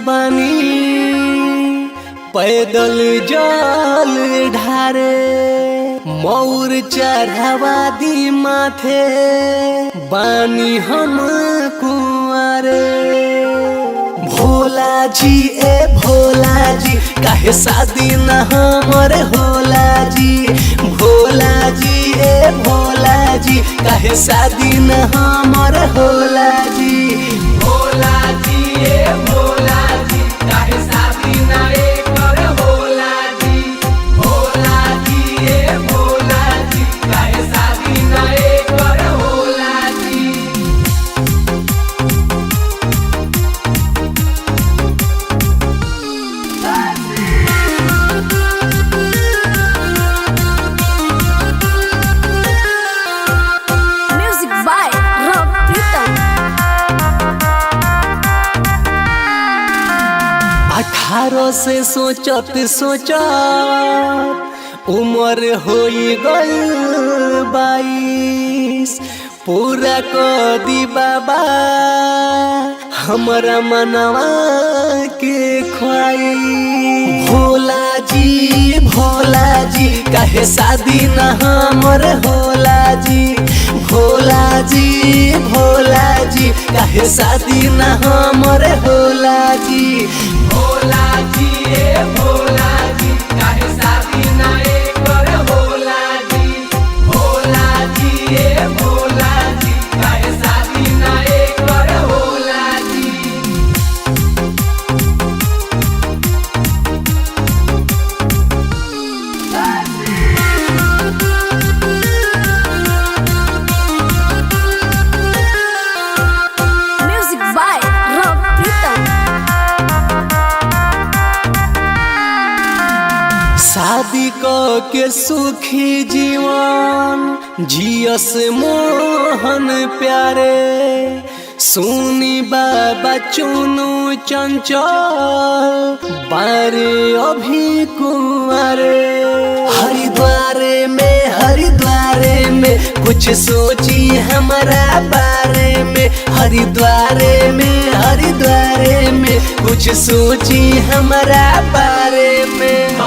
बानी पैदल जल ढारे मौर चढ़ावा दी माथे बानी हम कुंवारे। भोला जी ए भोला जी काहे शादी न हमर होला जी। भोला जी ए भोला जी काहे शादी न हमर होला जी। भोला जी ए भोला जी काहे शादी न एकर होला जी। भोला जी ए भोला जी काहे शादी न एकर होला जी। Music by Rob Pritam. 18 से सोचत उम्र होई गइल 22। पूरा कर दी बाबा हमरा मनवा के ख्वाहिश। भोला जी काहे शादी न हमर होला जी। भोला जी काहे शादी न हमर होला जी। भोला जी ए भोला जी काहे शादी न एकर होला जी। भोला जी ए भोला जी काहे शादी न एकर होला जी। Music by Rob Pritam. शादी के सुखी जीवन जियस मोहन प्यारे। सुनी बाबा चुनु चंचल बारे अभी कुंवारे। हरिद्वारे में कुछ सोची हमारा बारे में। हरिद्वारे में कुछ सोची हमारा बारे में।